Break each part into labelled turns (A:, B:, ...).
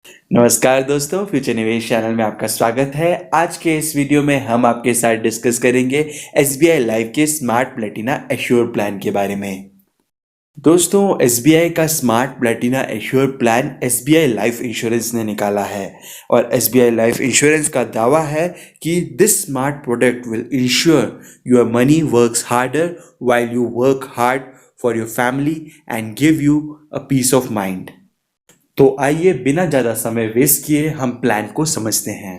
A: नमस्कार दोस्तों, फ्यूचर निवेश चैनल में आपका स्वागत है। आज के इस वीडियो में हम आपके साथ डिस्कस करेंगे एसबीआई लाइफ के स्मार्ट प्लेटिना एश्योर प्लान के बारे में। दोस्तों, एसबीआई का smart Platina assure plan SBI life insurance ने निकाला है और एसबीआई लाइफ इंश्योरेंस का दावा है कि this smart product will ensure your money works harder while you work hard for your family and give you a peace of mind. तो आइए बिना ज़्यादा समय वेस्ट किए हम प्लान को समझते हैं।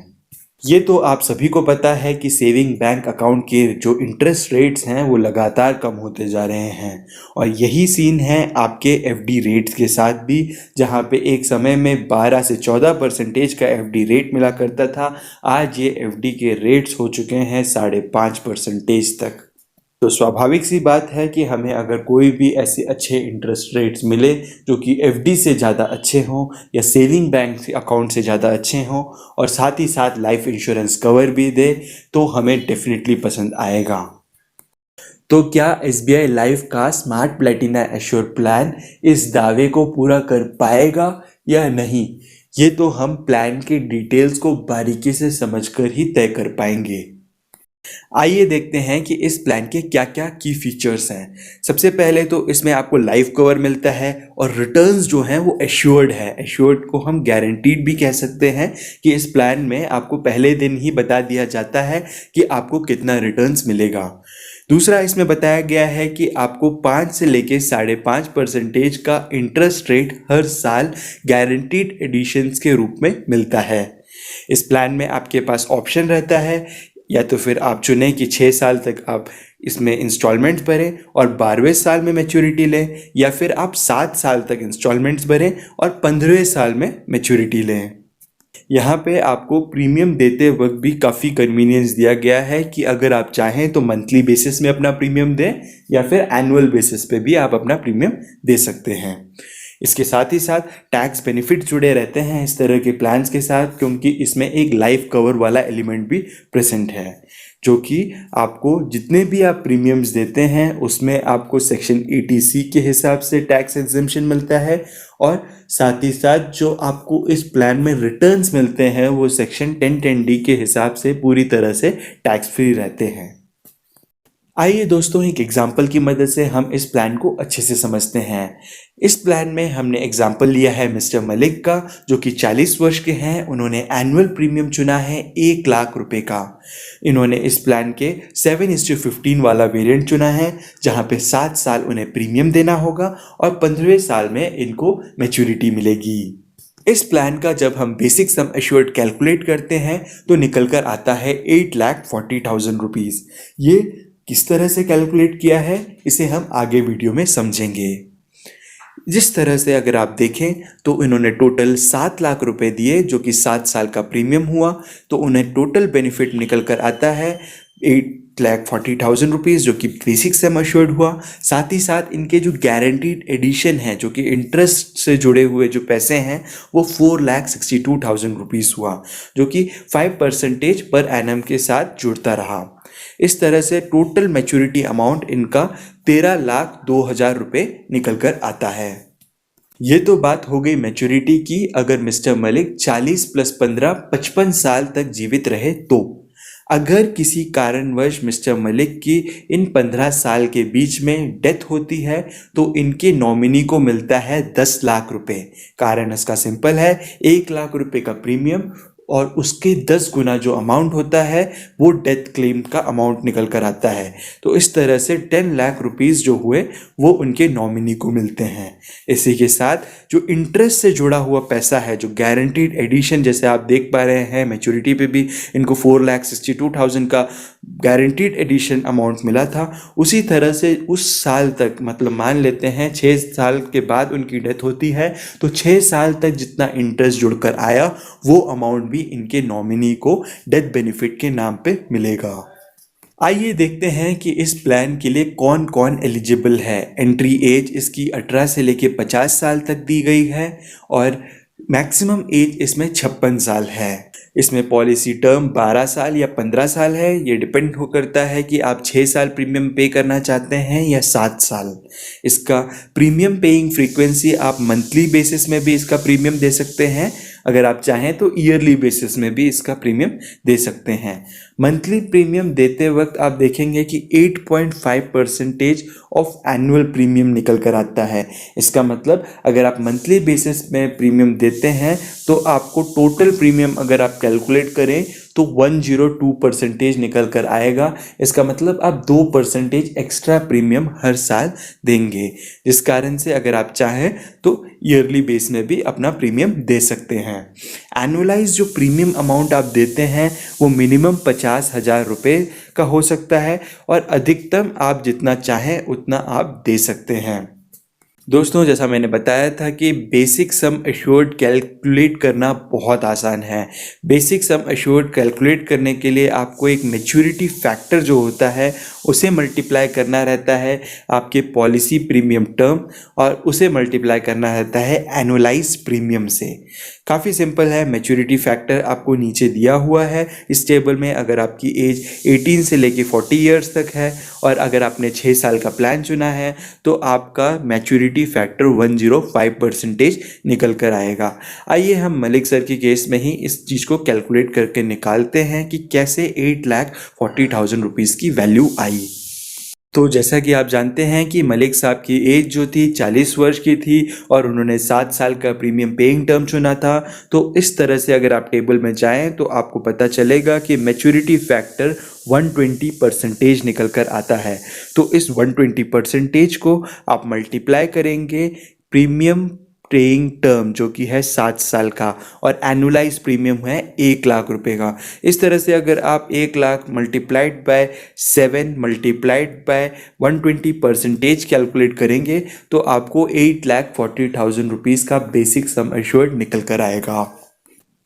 A: ये तो आप सभी को पता है कि सेविंग बैंक अकाउंट के जो इंटरेस्ट रेट्स हैं वो लगातार कम होते जा रहे हैं और यही सीन है आपके एफडी रेट्स के साथ भी, जहां पे एक समय में 12 से 14% का एफडी रेट मिला करता था। आज ये एफडी के रेट्स हो चुके हैं 5.5% तक। तो स्वाभाविक सी बात है कि हमें अगर कोई भी ऐसे अच्छे इंटरेस्ट रेट्स मिले जो कि एफडी से ज़्यादा अच्छे हों या सेविंग बैंक अकाउंट से ज़्यादा अच्छे हों और साथ ही साथ लाइफ इंश्योरेंस कवर भी दे, तो हमें डेफिनेटली पसंद आएगा। तो क्या एसबीआई लाइफ का स्मार्ट प्लेटिना एश्योर प्लान इस दावे को पूरा कर पाएगा या नहीं, ये तो हम प्लान के डिटेल्स को बारीकी से समझकर ही तय कर पाएंगे। आइए देखते हैं कि इस प्लान के क्या क्या की फीचर्स हैं। सबसे पहले तो इसमें आपको लाइफ कवर मिलता है और रिटर्न्स जो हैं वो एश्योर्ड है। एश्योर्ड को हम गारंटीड भी कह सकते हैं कि इस प्लान में आपको पहले दिन ही बता दिया जाता है कि आपको कितना रिटर्न्स मिलेगा। दूसरा, इसमें बताया गया है कि आपको 5 से लेके 5.5% का इंटरेस्ट रेट हर साल गारंटीड एडिशंस के रूप में मिलता है। इस प्लान में आपके पास ऑप्शन रहता है, या तो फिर आप चुनें कि 6 साल तक आप इसमें इंस्टॉलमेंट्स भरें और 12वें साल में मैच्योरिटी लें, या फिर आप 7 साल तक इंस्टॉलमेंट्स भरें और 15वें साल में मैच्योरिटी लें। यहाँ पे आपको प्रीमियम देते वक्त भी काफ़ी कन्वीनियंस दिया गया है कि अगर आप चाहें तो मंथली बेसिस में अपना प्रीमियम दें या फिर एनुअल बेसिस पे भी आप अपना प्रीमियम दे सकते हैं। इसके साथ ही साथ टैक्स बेनिफिट जुड़े रहते हैं इस तरह के प्लान्स के साथ, क्योंकि इसमें एक लाइफ कवर वाला एलिमेंट भी प्रेजेंट है, जो कि आपको जितने भी आप प्रीमियम्स देते हैं उसमें आपको सेक्शन 80C के हिसाब से टैक्स एग्जेम्पशन मिलता है और साथ ही साथ जो आपको इस प्लान में रिटर्न्स मिलते हैं वो सेक्शन 1010D के हिसाब से पूरी तरह से टैक्स फ्री रहते हैं। आइए दोस्तों, एक एग्जाम्पल की मदद से हम इस प्लान को अच्छे से समझते हैं। इस प्लान में हमने एग्जाम्पल लिया है मिस्टर मलिक का, जो कि 40 वर्ष के हैं। उन्होंने एनुअल प्रीमियम चुना है 1 लाख रुपए का। इन्होंने इस प्लान के 7:15 वाला वेरिएंट चुना है, जहां पे 7 साल उन्हें प्रीमियम देना होगा और 15वें साल में इनको मैच्योरिटी मिलेगी। इस प्लान का जब हम बेसिक सम एश्योर्ड कैलकुलेट करते हैं तो निकल कर आता है 8,40,000 रुपीज़। ये किस तरह से कैलकुलेट किया है इसे हम आगे वीडियो में समझेंगे। जिस तरह से अगर आप देखें तो इन्होंने टोटल 7 लाख रुपए दिए, जो कि 7 साल का प्रीमियम हुआ, तो उन्हें टोटल बेनिफिट निकल कर आता है 8,40,000 रुपीज़, जो कि बेसिक सम एश्योर्ड हुआ। साथ ही साथ इनके जो गारंटीड एडिशन है, जो कि इंटरेस्ट से जुड़े हुए जो पैसे हैं, वो 4,62,000 रुपीज़ हुआ, जो कि 5% पर एनम के साथ जुड़ता रहा। इस तरह से टोटल मैच्योरिटी अमाउंट इनका 13,02,000 रुपये निकल कर आता है। ये तो बात हो गई मैच्योरिटी की। अगर मिस्टर मलिक 40 + 15 55 साल तक जीवित रहे तो अगर किसी कारणवश मिस्टर मलिक की इन 15 साल के बीच में डेथ होती है तो इनके नॉमिनी को मिलता है 10 लाख रुपए। कारण इसका सिंपल है, 1 लाख रुपए का प्रीमियम और उसके 10 गुना जो अमाउंट होता है वो डेथ क्लेम का अमाउंट निकल कर आता है। तो इस तरह से 10 लाख रुपीज़ जो हुए वो उनके नॉमिनी को मिलते हैं। इसी के साथ जो इंटरेस्ट से जुड़ा हुआ पैसा है, जो गारंटीड एडिशन, जैसे आप देख पा रहे हैं मैच्योरिटी पे भी इनको 4,62,000 का गारंटीड एडिशन अमाउंट मिला था। उसी तरह से उस साल तक, मतलब मान लेते हैं 6 साल के बाद उनकी डेथ होती है, तो 6 साल तक जितना इंटरेस्ट जुड़कर आया वो अमाउंट भी इनके नॉमिनी को डेथ बेनिफिट के नाम पे मिलेगा। आइए देखते हैं कि इस प्लान के लिए कौन कौन एलिजिबल है। एंट्री एज इसकी 18 से लेके 50 साल तक दी गई है और मैक्सिमम एज इसमें 56 साल है। इसमें पॉलिसी टर्म 12 साल या 15 साल है। ये डिपेंड हो करता है कि आप 6 साल प्रीमियम पे करना चाहते हैं या 7 साल। इसका प्रीमियम पेइंग फ्रीक्वेंसी आप मंथली बेसिस में भी इसका प्रीमियम दे सकते हैं। अगर आप चाहें तो ईयरली बेसिस में भी इसका प्रीमियम दे सकते हैं। मंथली प्रीमियम देते वक्त आप देखेंगे कि 8.5% ऑफ एनुअल प्रीमियम निकल कर आता है। इसका मतलब अगर आप मंथली बेसिस में प्रीमियम देते हैं तो आपको टोटल प्रीमियम अगर आप कैलकुलेट करें तो 102% निकल कर आएगा। इसका मतलब आप 2% एक्स्ट्रा प्रीमियम हर साल देंगे, जिस कारण से अगर आप चाहें तो ईयरली बेस में भी अपना प्रीमियम दे सकते हैं। एनुअलाइज जो प्रीमियम अमाउंट आप देते हैं वो मिनिमम 50,000 रुपये का हो सकता है और अधिकतम आप जितना चाहें उतना आप दे सकते हैं। दोस्तों, जैसा मैंने बताया था कि बेसिक सम एश्योर्ड कैलकुलेट करना बहुत आसान है। बेसिक सम एश्योर्ड कैलकुलेट करने के लिए आपको एक मैच्योरिटी फैक्टर जो होता है उसे मल्टीप्लाई करना रहता है आपके पॉलिसी प्रीमियम टर्म और उसे मल्टीप्लाई करना रहता है एनुअलाइज प्रीमियम से। काफ़ी सिंपल है। मैच्योरिटी फैक्टर आपको नीचे दिया हुआ है इस टेबल में। अगर आपकी एज 18 से लेके 40 ईयर्स तक है और अगर आपने 6 साल का प्लान चुना है तो आपका मैच्योरिटी फैक्टर 105% निकल कर आएगा। आइए हम मलिक सर के केस में ही इस चीज़ को कैलकुलेट करके निकालते हैं कि कैसे 8,40,000 रुपीज़ की वैल्यू आई। तो जैसा कि आप जानते हैं कि मलिक साहब की एज जो थी 40 वर्ष की थी और उन्होंने 7 साल का प्रीमियम पेइंग टर्म चुना था। तो इस तरह से अगर आप टेबल में जाएं तो आपको पता चलेगा कि मैच्योरिटी फैक्टर 120% निकल कर आता है। तो इस 120% को आप मल्टीप्लाई करेंगे प्रीमियम पेइंग टर्म जो कि है 7 साल का और एनुअलाइज प्रीमियम है 1,00,000 रुपये का। इस तरह से अगर आप 1,00,000 multiplied by 7 multiplied by 120% calculate करेंगे तो आपको 8,40,000 रुपीज़ का बेसिक सम एश्योर्ड निकल कर आएगा।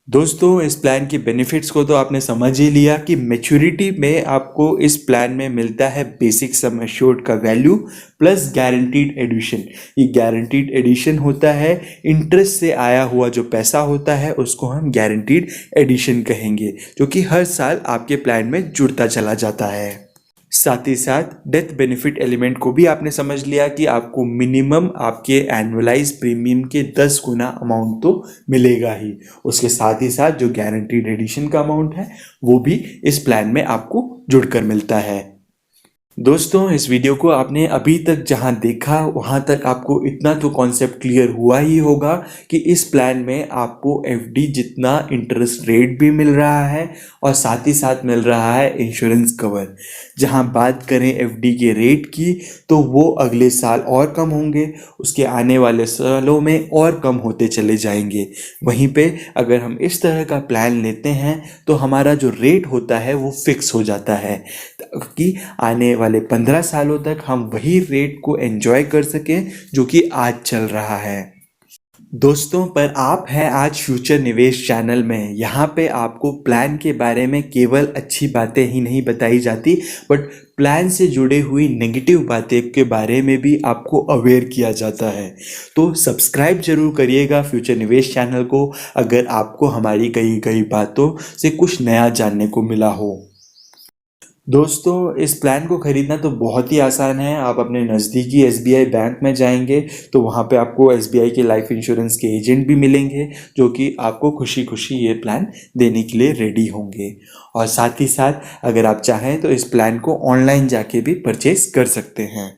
A: दोस्तों, इस प्लान के बेनिफिट्स को तो आपने समझ ही लिया कि मैच्योरिटी में आपको इस प्लान में मिलता है बेसिक सम एश्योर्ड का वैल्यू प्लस गारंटीड एडिशन। ये गारंटीड एडिशन होता है इंटरेस्ट से आया हुआ जो पैसा होता है उसको हम गारंटीड एडिशन कहेंगे, जो कि हर साल आपके प्लान में जुड़ता चला जाता है। साथ ही साथ डेथ बेनिफिट एलिमेंट को भी आपने समझ लिया कि आपको मिनिमम आपके एनुअलाइज प्रीमियम के 10 गुना अमाउंट तो मिलेगा ही। उसके साथ ही साथ जो गारंटीड एडिशन का अमाउंट है वो भी इस प्लान में आपको जुड़कर मिलता है। दोस्तों, इस वीडियो को आपने अभी तक जहां देखा वहां तक आपको इतना तो कॉन्सेप्ट क्लियर हुआ ही होगा कि इस प्लान में आपको एफडी जितना इंटरेस्ट रेट भी मिल रहा है और साथ ही साथ मिल रहा है इंश्योरेंस कवर। जहां बात करें एफडी के रेट की तो वो अगले साल और कम होंगे, उसके आने वाले सालों में और कम होते चले जाएंगे। वहीं पे अगर हम इस तरह का प्लान लेते हैं तो हमारा जो रेट होता है वो फिक्स हो जाता है ताकि आने वाले 15 सालों तक हम वही रेट को एंजॉय कर सकें जो कि आज चल रहा है। दोस्तों, पर आप हैं आज फ्यूचर निवेश चैनल में। यहाँ पे आपको प्लान के बारे में केवल अच्छी बातें ही नहीं बताई जाती बट प्लान से जुड़े हुई नेगेटिव बातें के बारे में भी आपको अवेयर किया जाता है। तो सब्सक्राइब जरूर करिएगा फ्यूचर निवेश चैनल को अगर आपको हमारी कही गई बातों से कुछ नया जानने को मिला हो। दोस्तों, इस प्लान को खरीदना तो बहुत ही आसान है। आप अपने नज़दीकी एसबीआई बैंक में जाएंगे तो वहाँ पे आपको एसबीआई के लाइफ इंश्योरेंस के एजेंट भी मिलेंगे जो कि आपको खुशी खुशी ये प्लान देने के लिए रेडी होंगे। और साथ ही साथ अगर आप चाहें तो इस प्लान को ऑनलाइन जाके भी परचेज कर सकते हैं।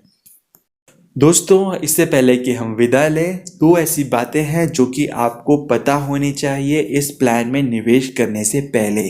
A: दोस्तों, इससे पहले कि हम विदा लें, 2 ऐसी बातें हैं जो कि आपको पता होनी चाहिए इस प्लान में निवेश करने से पहले।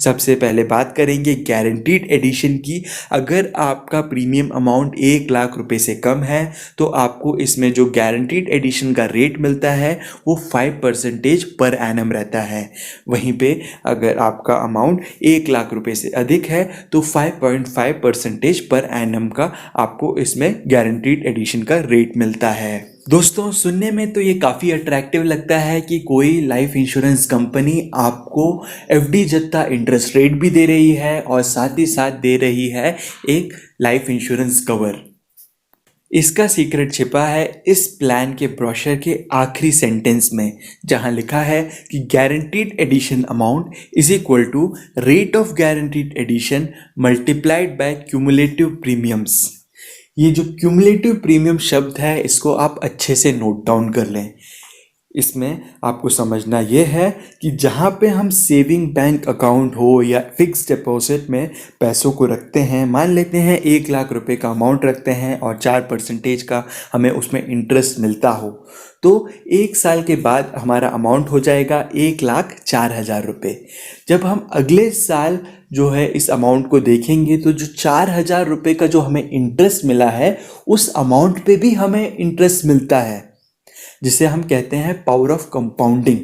A: सबसे पहले बात करेंगे गारंटीड एडिशन की। अगर आपका प्रीमियम अमाउंट 1,00,000 रुपये से कम है तो आपको इसमें जो गारंटीड एडिशन का रेट मिलता है वो 5% पर एनम रहता है। वहीं पे अगर आपका अमाउंट 1,00,000 रुपये से अधिक है तो 5.5% पर एनम का आपको इसमें गारंटीड एडिशन का रेट मिलता है। दोस्तों, सुनने में तो ये काफ़ी अट्रैक्टिव लगता है कि कोई लाइफ इंश्योरेंस कंपनी आपको एफडी जितना इंटरेस्ट रेट भी दे रही है और साथ ही साथ दे रही है एक लाइफ इंश्योरेंस कवर। इसका सीक्रेट छिपा है इस प्लान के ब्रोशर के आखिरी सेंटेंस में, जहां लिखा है कि guaranteed addition amount is equal to rate of guaranteed addition multiplied by cumulative premiums. ये जो क्यूमुलेटिव प्रीमियम शब्द है इसको आप अच्छे से नोट डाउन कर लें। इसमें आपको समझना ये है कि जहाँ पे हम सेविंग बैंक अकाउंट हो या फिक्स डिपॉजिट में पैसों को रखते हैं, मान लेते हैं 1 लाख रुपए का अमाउंट रखते हैं और 4% का हमें उसमें इंटरेस्ट मिलता हो, तो 1 साल के बाद हमारा अमाउंट हो जाएगा 1,04,000 रुपये। जब हम अगले साल जो है इस अमाउंट को देखेंगे तो जो 4,000 रुपये का जो हमें इंटरेस्ट मिला है उस अमाउंट पे भी हमें इंटरेस्ट मिलता है, जिसे हम कहते हैं पावर ऑफ कंपाउंडिंग।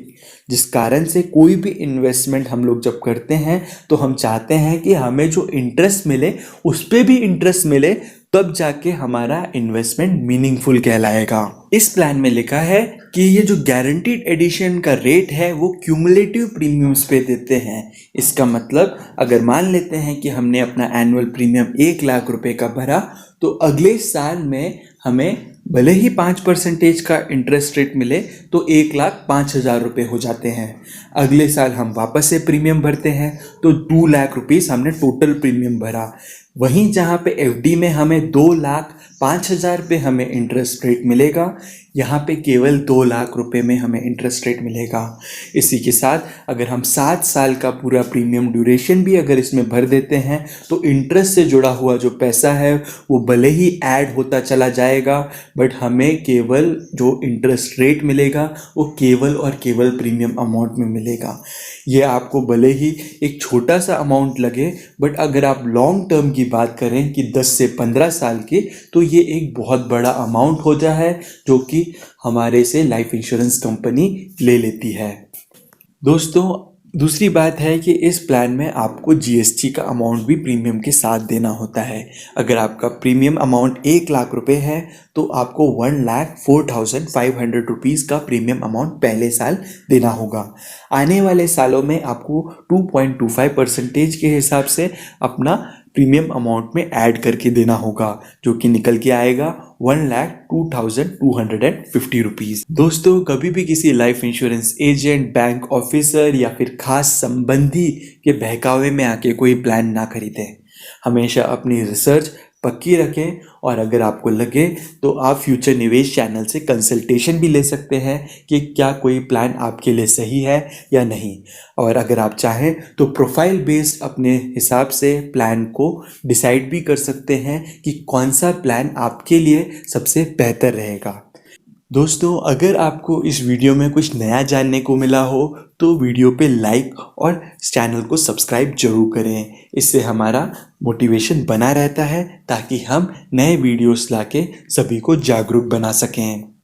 A: जिस कारण से कोई भी इन्वेस्टमेंट हम लोग जब करते हैं तो हम चाहते हैं कि हमें जो इंटरेस्ट मिले उस पे भी इंटरेस्ट मिले, तब जाके हमारा इन्वेस्टमेंट मीनिंगफुल कहलाएगा। इस प्लान में लिखा है कि ये जो गारंटीड एडिशन का रेट है वो क्यूमुलेटिव प्रीमियम्स पे देते हैं। इसका मतलब अगर मान लेते हैं कि हमने अपना एनुअल प्रीमियम 1 लाख रुपए का भरा, तो अगले साल में हमें भले ही 5% का इंटरेस्ट रेट मिले तो 1,05,000 रुपये हो जाते हैं। अगले साल हम वापस से प्रीमियम भरते हैं तो 2 लाख रुपीज़ हमने टोटल प्रीमियम भरा। वहीं जहाँ पे एफडी में हमें 2,05,000 रुपये हमें इंटरेस्ट रेट मिलेगा, यहाँ पे केवल 2 लाख रुपए में हमें इंटरेस्ट रेट मिलेगा। इसी के साथ अगर हम 7 साल का पूरा प्रीमियम ड्यूरेशन भी अगर इसमें भर देते हैं तो इंटरेस्ट से जुड़ा हुआ जो पैसा है वो भले ही ऐड होता चला जाएगा, बट हमें केवल जो इंटरेस्ट रेट मिलेगा वो केवल और केवल प्रीमियम अमाउंट में मिलेगा। ये आपको भले ही एक छोटा सा अमाउंट लगे, बट अगर आप लॉन्ग टर्म की बात करें कि 10 से 15 साल की, तो ये एक बहुत बड़ा अमाउंट हो जाता है जो कि हमारे से लाइफ इंश्योरेंस कंपनी ले लेती है। दोस्तों, दूसरी बात है कि इस प्लान में आपको जीएसटी का अमाउंट भी प्रीमियम के साथ देना होता है। अगर आपका प्रीमियम अमाउंट 1 लाख रुपए है तो आपको 1,04,500 रुपीज़ का प्रीमियम अमाउंट पहले साल देना होगा। आने वाले सालों में आपको 2.25% के हिसाब से अपना प्रीमियम अमाउंट में ऐड करके देना होगा, जो कि निकल के आएगा 1,02,250 रुपीज़। दोस्तों, कभी भी किसी life insurance agent, bank officer या फिर खास संबंधी के बहकावे में आके कोई प्लान ना खरीदें। हमेशा अपनी रिसर्च पक्की रखें और अगर आपको लगे तो आप फ्यूचर निवेश चैनल से कंसल्टेशन भी ले सकते हैं कि क्या कोई प्लान आपके लिए सही है या नहीं। और अगर आप चाहें तो प्रोफाइल बेस्ड अपने हिसाब से प्लान को डिसाइड भी कर सकते हैं कि कौन सा प्लान आपके लिए सबसे बेहतर रहेगा। दोस्तों, अगर आपको इस वीडियो में कुछ नया जानने को मिला हो तो वीडियो पे लाइक और चैनल को सब्सक्राइब जरूर करें। इससे हमारा मोटिवेशन बना रहता है ताकि हम नए वीडियोस लाके सभी को जागरूक बना सकें।